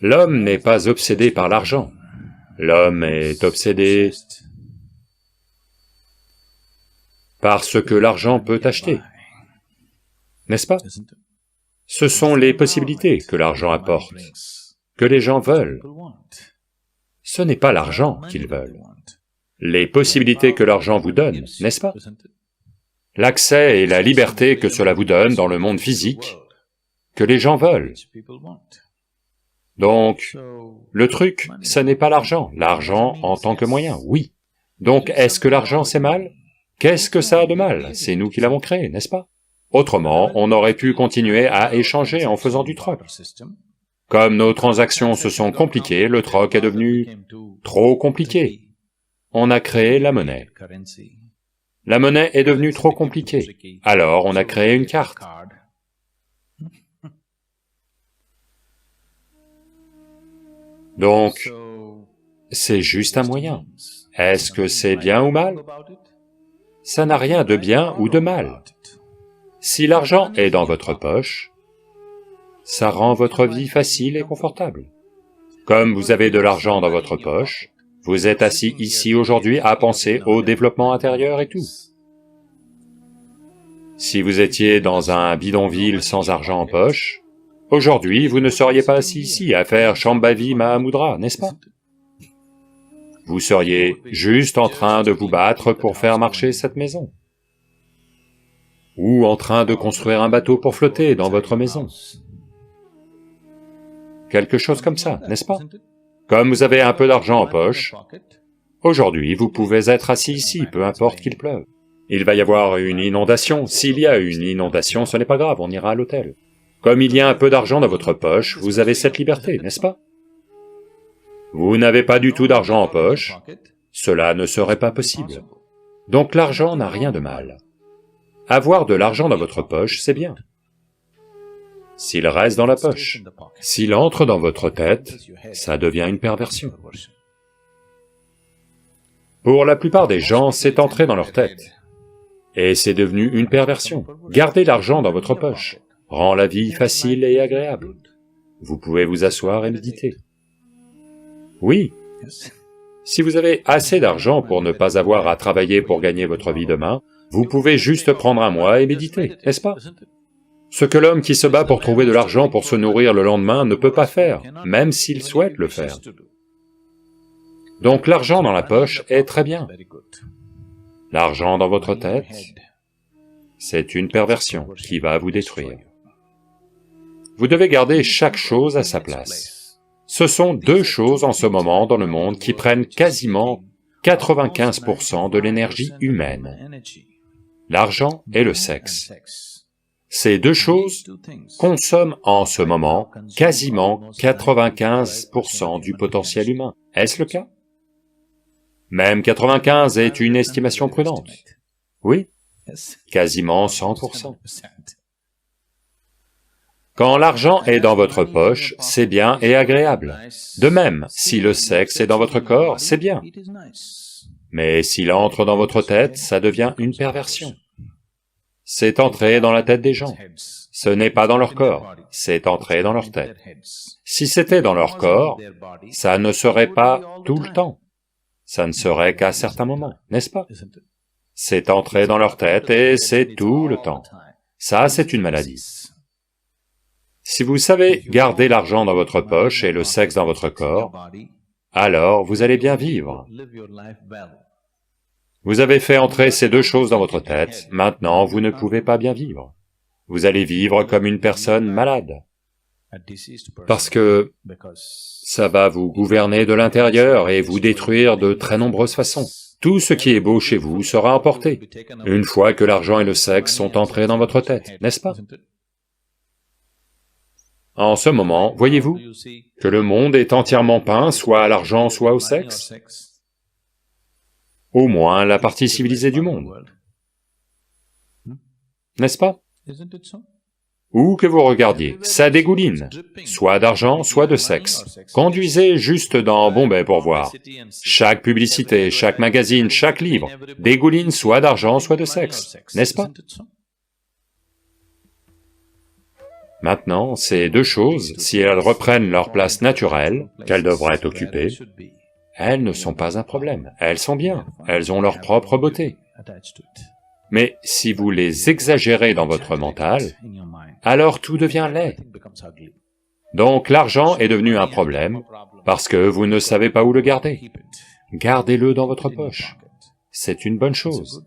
L'homme n'est pas obsédé par l'argent. L'homme est obsédé par ce que l'argent peut acheter, n'est-ce pas? Ce sont les possibilités que l'argent apporte, que les gens veulent. Ce n'est pas l'argent qu'ils veulent. Les possibilités que l'argent vous donne, n'est-ce pas? L'accès et la liberté que cela vous donne dans le monde physique, que les gens veulent. Donc, le truc, ce n'est pas l'argent en tant que moyen, oui. Donc, est-ce que l'argent c'est mal? Qu'est-ce que ça a de mal? C'est nous qui l'avons créé, n'est-ce pas? Autrement, on aurait pu continuer à échanger en faisant du troc. Comme nos transactions se sont compliquées, le troc est devenu trop compliqué. On a créé la monnaie. La monnaie est devenue trop compliquée, alors on a créé une carte. Donc, c'est juste un moyen. Est-ce que c'est bien ou mal? Ça n'a rien de bien ou de mal. Si l'argent est dans votre poche, ça rend votre vie facile et confortable. Comme vous avez de l'argent dans votre poche, vous êtes assis ici aujourd'hui à penser au développement intérieur et tout. Si vous étiez dans un bidonville sans argent en poche, aujourd'hui vous ne seriez pas assis ici à faire Shambhavi Mahamudra, n'est-ce pas? Vous seriez juste en train de vous battre pour faire marcher cette maison. Ou en train de construire un bateau pour flotter dans votre maison. Quelque chose comme ça, n'est-ce pas? Comme vous avez un peu d'argent en poche, aujourd'hui vous pouvez être assis ici, peu importe qu'il pleuve. Il va y avoir une inondation, s'il y a une inondation, ce n'est pas grave, on ira à l'hôtel. Comme il y a un peu d'argent dans votre poche, vous avez cette liberté, n'est-ce pas? Vous n'avez pas du tout d'argent en poche, cela ne serait pas possible. Donc l'argent n'a rien de mal. Avoir de l'argent dans votre poche, c'est bien. S'il reste dans la poche, s'il entre dans votre tête, ça devient une perversion. Pour la plupart des gens, c'est entré dans leur tête, et c'est devenu une perversion. Gardez l'argent dans votre poche, rend la vie facile et agréable. Vous pouvez vous asseoir et méditer. Oui, si vous avez assez d'argent pour ne pas avoir à travailler pour gagner votre vie demain, vous pouvez juste prendre un mois et méditer, n'est-ce pas? Ce que l'homme qui se bat pour trouver de l'argent pour se nourrir le lendemain ne peut pas faire, même s'il souhaite le faire. Donc l'argent dans la poche est très bien. L'argent dans votre tête, c'est une perversion qui va vous détruire. Vous devez garder chaque chose à sa place. Ce sont deux choses en ce moment dans le monde qui prennent quasiment 95% de l'énergie humaine, l'argent et le sexe. Ces deux choses consomment en ce moment quasiment 95% du potentiel humain. Est-ce le cas? Même 95 est une estimation prudente. Oui, quasiment 100%. Quand l'argent est dans votre poche, c'est bien et agréable. De même, si le sexe est dans votre corps, c'est bien. Mais s'il entre dans votre tête, ça devient une perversion. C'est entré dans la tête des gens. Ce n'est pas dans leur corps, c'est entré dans leur tête. Si c'était dans leur corps, ça ne serait pas tout le temps. Ça ne serait qu'à certains moments, n'est-ce pas? C'est entré dans leur tête et c'est tout le temps. Ça, c'est une maladie. Si vous savez garder l'argent dans votre poche et le sexe dans votre corps, alors vous allez bien vivre. Vous avez fait entrer ces deux choses dans votre tête, maintenant vous ne pouvez pas bien vivre. Vous allez vivre comme une personne malade, parce que ça va vous gouverner de l'intérieur et vous détruire de très nombreuses façons. Tout ce qui est beau chez vous sera emporté, une fois que l'argent et le sexe sont entrés dans votre tête, n'est-ce pas? En ce moment, voyez-vous que le monde est entièrement peint soit à l'argent, soit au sexe? Au moins la partie civilisée du monde. N'est-ce pas? Où que vous regardiez, ça dégouline, soit d'argent, soit de sexe. Conduisez juste dans Bombay pour voir. Chaque publicité, chaque magazine, chaque livre dégouline soit d'argent, soit de sexe, n'est-ce pas? Maintenant, ces deux choses, si elles reprennent leur place naturelle, qu'elles devraient occuper, elles ne sont pas un problème, elles sont bien, elles ont leur propre beauté. Mais si vous les exagérez dans votre mental, alors tout devient laid. Donc l'argent est devenu un problème, parce que vous ne savez pas où le garder. Gardez-le dans votre poche, c'est une bonne chose.